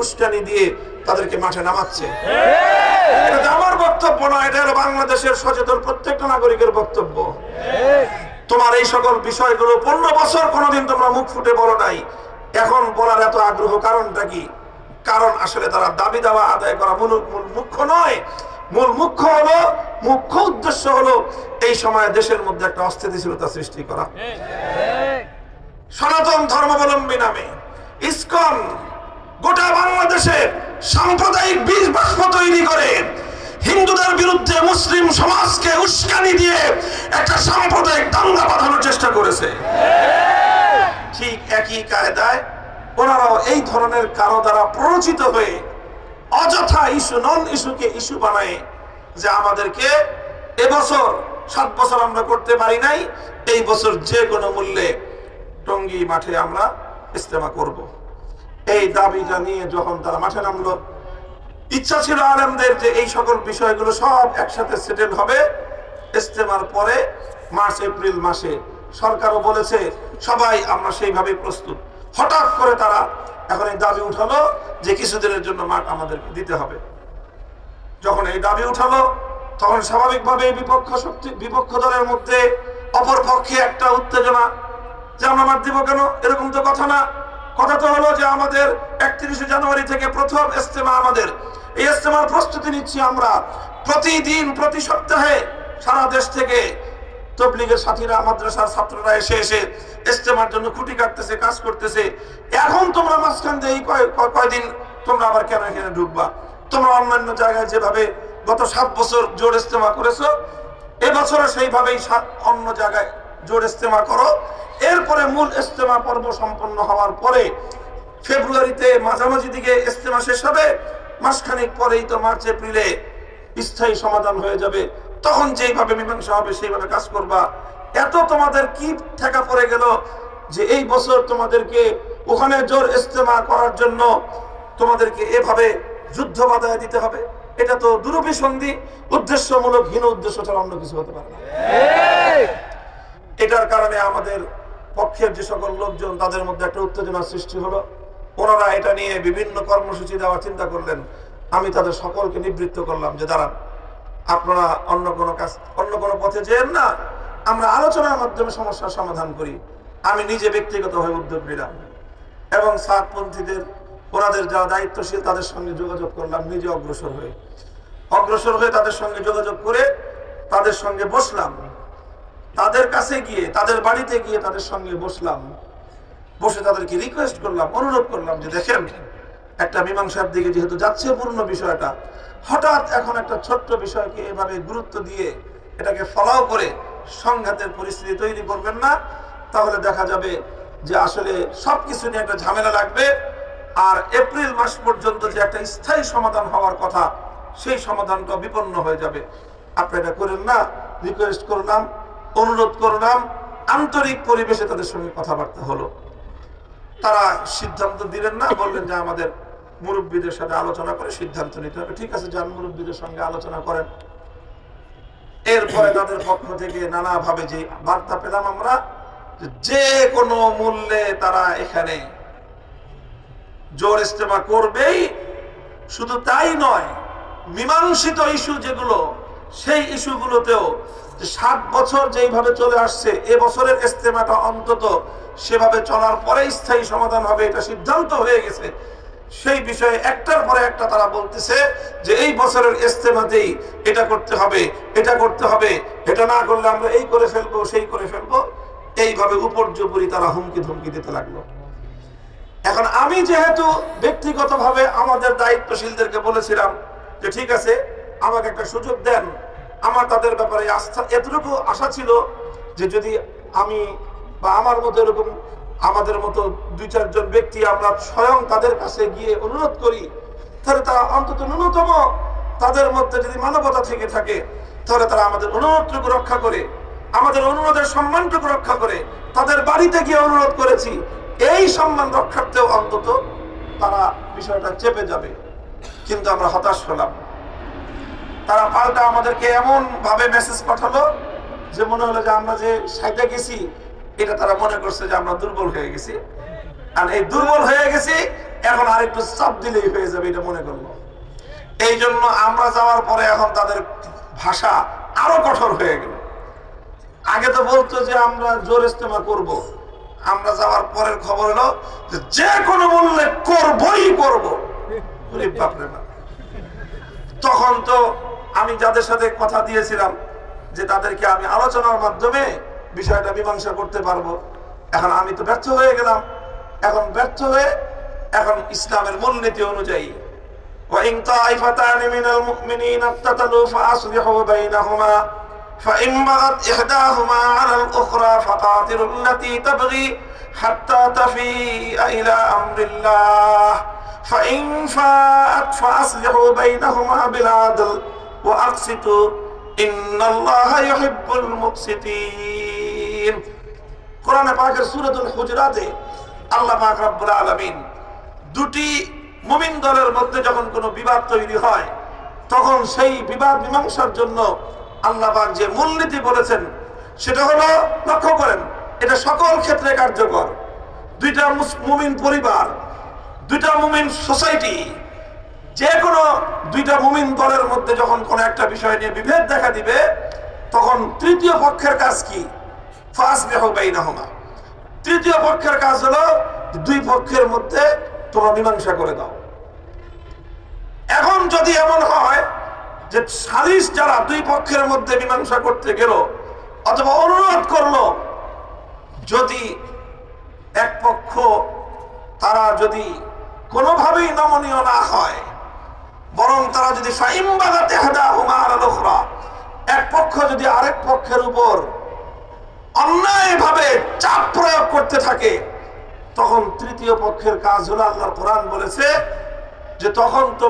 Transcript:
উস্কানি দিয়ে তাদেরকে মাঠে নামাচ্ছে। এটা আমার বক্তব্য না, এটা হলো বাংলাদেশের সচেতন প্রত্যেকটা নাগরিকের বক্তব্য। তোমার এই সকল বিষয়গুলো 15 বছর কোনোদিন তোমরা মুখ ফুটে বলো নাই, এখন বলার এত আগ্রহ কারণটা কি? কারণ আসলে তারা দাবি দাওয়া আদায় করা মূল মুখ্য নয়। মূল মুখ্য উদ্দেশ্য হলো এই সময় দেশের মধ্যে একটা অস্থিতিশীলতা সৃষ্টি করা। সনাতন ধর্মাবলম্বী নামে ইসকন গোটা বাংলাদেশে সাম্প্রদায়িক বীজ বাষ্প তৈরি করে হিন্দুদের বিরুদ্ধে মুসলিম সমাজকে উস্কানি দিয়ে একটা সাম্প্রদায়িক দাঙ্গা বাঁধানোর চেষ্টা করেছে। ঠিক একই কায়দায় ওনারাও এই ধরনের কারো দ্বারা প্ররোচিত হয়ে অযথা ইস্যু নন ইস্যুকে ইস্যু বানায় যে আমাদেরকে এবছর 7 বছর আমরা করতে পারি নাই, এই বছর যে কোনো মূল্যে টঙ্গী মাঠে আমরা ইজতেমা করব। এই দাবিটা নিয়ে যখন তারা মাঠে নামলো, ইচ্ছা ছিল আলেমদের যে এই সকল বিষয়গুলো সব একসাথে সেটেল হবে ইজতেমার পরে মার্চ এপ্রিল মাসে। সরকারও বলেছে সবাই আমরা সেইভাবে প্রস্তুত। হঠাৎ করে তারা এখন এই দাবি উঠালো যে কিছুদিনের জন্য মাঠ আমাদেরকে দিতে হবে। যখন এই দাবি উঠালো তখন স্বাভাবিকভাবে বিপক্ষ দলের মধ্যে অপর পক্ষে একটা উত্তেজনা যে আমরা মাঠ দিব কেন, এরকম তো কথা না। কথা তো হলো যে আমাদের 31শে জানুয়ারি থেকে প্রথম ইজতেমা, আমাদের এই ইজতেমার প্রস্তুতি নিচ্ছি আমরা। প্রতিদিন প্রতি সপ্তাহে সারা দেশ থেকে তবলিগের সাথীরা, মাদ্রাসার ছাত্ররা এসে ইজতেমার জন্য খুঁটি কাটতেছে, কাজ করতেছে। এখন তোমরা মাঝখান দিয়ে কয়দিন তোমরা আবার কেন এখানে ঢুকবা? তোমরা অন্যান্য জায়গায় যেভাবে গত 7 বছর জোর ইজতেমা করেছো, এবছরও সেইভাবেই অন্য জায়গায় জোর ইজতেমা করো। এরপরে মূল ইজতেমা পর্ব সম্পন্ন হওয়ার পরে ফেব্রুয়ারিতে মাঝামাঝি দিকে ইজতেমা শেষ হবে, মাসখানেক পরেই তো মার্চ এপ্রিলে স্থায়ী সমাধান হয়ে যাবে। তখন যেইভাবে মীমাংসা হবে সেইভাবে কাজ করবা। এত তোমাদের কি ঠেকা পড়ে গেল যে এই বছর তোমাদেরকে ওখানে জোর ইজতেমা করার জন্য তোমাদেরকে এভাবে যুদ্ধ বাধায় দিতে হবে? এটা তো দুরভিসন্ধি, উদ্দেশ্যমূলক হীন উদ্দেশ্য ছাড়া অন্য কিছু হতে পারে না। এটার কারণে আমাদের পক্ষের যে সকল লোকজন তাদের মধ্যে একটা উত্তেজনা সৃষ্টি হলো। ওনারা এটা নিয়ে বিভিন্ন কর্মসূচি দেওয়ার চিন্তা করলেন। আমি তাদের সকলকে নিবৃত্ত করলাম যে দাঁড়ান, আপনারা অন্য কোনো পথে যেন না, আমরা আলোচনার মাধ্যমে সমস্যার সমাধান করি। আমি নিজে ব্যক্তিগতভাবে উদ্যোগ নিলাম এবং সাতপন্থীদের ওনাদের যারা দায়িত্বশীল তাদের সঙ্গে যোগাযোগ করলাম। নিজে অগ্রসর হয়ে তাদের সঙ্গে যোগাযোগ করে তাদের সঙ্গে বসলাম। তাদের কাছে গিয়ে, তাদের বাড়িতে গিয়ে তাদের সঙ্গে বসলাম। বসে তাদেরকে রিকোয়েস্ট করলাম, অনুরোধ করলাম যে দেখেন, একটা মীমাংসার দিকে যেহেতু যাচ্ছে পূর্ণ বিষয়টা, হঠাৎ এখন একটা ছোট্ট বিষয়কে এভাবে গুরুত্ব দিয়ে এটাকে ফলাও করে সংঘাতের পরিস্থিতি তৈরি করবেন না। তাহলে দেখা যাবে যে আসলে সবকিছু নিয়ে একটা ঝামেলা লাগবে। আর এপ্রিল মাস পর্যন্ত যে একটা স্থায়ী সমাধান হওয়ার কথা, সেই সমাধানটা বিপন্ন হয়ে যাবে। আপনি এটা করেন না। রিকোয়েস্ট করলাম, অনুরোধ করলাম, আন্তরিক পরিবেশে তাদের সঙ্গে কথাবার্তা হলো। তারা সিদ্ধান্ত দিলেন না, বললেন যে আমাদের মুরব্বীদের সাথে আলোচনা করে সিদ্ধান্ত নিতে হবে। ঠিক আছে, যান মুরব্বীদের সঙ্গে আলোচনা করেন। এরপরে তাদের পক্ষ থেকে নানাভাবে যে বার্তা পেলাম আমরা, যে কোনো মূল্যে তারা এখানে জোর ইজতেমা করবেই। শুধু তাই নয়, মীমাংসিত ইস্যু যেগুলো, সেই ইস্যুগুলোতেও 7 বছর যেইভাবে চলে আসছে, এবছরের ইজতেমাটা অন্তত সেভাবে চলার পরে স্থায়ী সমাধান হবে, এটা সিদ্ধান্ত হয়ে গেছে। সেই বিষয়ে একটার পরে একটা তারা বলতেছে যে এই বছরের ইজতেমাতেই এটা করতে হবে, এটা করতে হবে, এটা না করলে আমরা এই করে ফেলবো, সেই করে ফেলবো। এইভাবে উপর্যুপরি তারা হুমকি ধমকি দিতে লাগলো। এখন আমি যেহেতু ব্যক্তিগতভাবে আমাদের দায়িত্বশীলদেরকে বলেছিলাম যে ঠিক আছে, আমাকে একটা সুযোগ দেন। আমার তাদের ব্যাপারে আস্থা, এতটুকু আশা ছিল যে যদি আমি বা আমার মতো এরকম আমাদের মতো 2-4 জন ব্যক্তি আমরা স্বয়ং তাদের কাছে গিয়ে অনুরোধ করি, তাহলে তারা অন্তত ন্যূনতম তাদের মধ্যে যদি মানবতা থেকে থাকে, তাহলে তারা আমাদের অনুরোধটুকু রক্ষা করে, আমাদের অনুরোধের সম্মানটুকু রক্ষা করে। তাদের বাড়িতে গিয়ে অনুরোধ করেছি, এই সম্মান রক্ষার্থেও অন্তত তারা বিষয়টা চেপে যাবে। কিন্তু আমরা হতাশ হলাম। তারা পাল্টা আমাদেরকে এমন ভাবে মেসেজ পাঠালো যে মনে হলো যে আমরা যে সাইডে গেছি, এটা তারা মনে করছে যে আমরা দুর্বল হয়ে গেছি। আর এই দুর্বল হয়ে গেছি এখন আরেকটু চাপ দিলেই হয়ে যাবে, এটা মনে করলো। এই জন্য আমরা যাওয়ার পরে এখন তাদের ভাষা আরো কঠোর হয়ে গেল। আগে তো বলতো যে আমরা জোর ইস্তেমা করব, আমরা যাওয়ার পরের খবর হলো যে কোনো মূল্যে করবই করব। তখন তো আমি যাদের সাথে কথা দিয়েছিলাম যে তাদেরকে আমি আলোচনার মাধ্যমে বিষয়টা মীমাংসা করতে পারবো, এখন আমি তো ব্যর্থ হয়ে গেলাম। এখন ব্যর্থ হয়ে এখন ইসলামের মূলনীতি অনুযায়ী وَإِنْ طَائِفَتَانِ مِنَ الْمُؤْمِنِينَ اقْتَتَلُوا فَأَصْلِحُوا بَيْنَهُمَا فَإِنْ بَغَتْ إِحْدَاهُمَا عَلَى الْأُخْرَى فَقَاتِلُوا الَّتِي تَبْغِي حَتَّى تَفِيءَ إِلَى أَمْرِ اللَّهِ فَإِنْ فَاءَتْ فَأَصْلِحُوا بَيْنَهُمَا بِالْعَدْلِ وَأَقْسِطُوا إِنَّ اللَّهَ يُحِبُّ الْمُقْسِطِينَ। কোরআনে পাকের সূরাতুল হুজুরাতে আল্লাহ পাক রব্বুল আলামিন দুটি মুমিন দলের মধ্যে যখন কোনো বিবাদ তৈরি হয় তখন সেই বিবাদ মীমাংসার জন্য আল্লাহ পাক যে মূলনীতি বলেছেন সেটা হলো, লক্ষ্য করেন, এটা সকল ক্ষেত্রে কার্যকর। দুইটা মুমিন পরিবার, দুইটা মুমিন সোসাইটি, যে কোনো দুইটা মুমিন দলের মধ্যে যখন কোনো একটা বিষয় নিয়ে বিভেদ দেখা দিবে তখন তৃতীয় পক্ষের কাজ কি? ফাসলিহু বাইনাহুমা। তৃতীয় পক্ষের কাজ হলো দুই পক্ষের মধ্যে তোমরা মীমাংসা করে দাও। এখন যদি এমন হয় যে সালিস যারা দুই পক্ষের মধ্যে মীমাংসা করতে গেল অথবা অনুরোধ করলো, যদি এক পক্ষ তারা যদি কোনোভাবেই নমনীয় না হয়, বরং তারা যদি ফাইমবাগাতে হাদাহুমা আলাল উখরা, এক পক্ষ যদি আরেক পক্ষের উপর অন্যায়ভাবে চাপ প্রয়োগ করতে থাকে, তখন তৃতীয় পক্ষের কাজ হলো, আল্লাহর কোরআন বলেছে যে তখন তো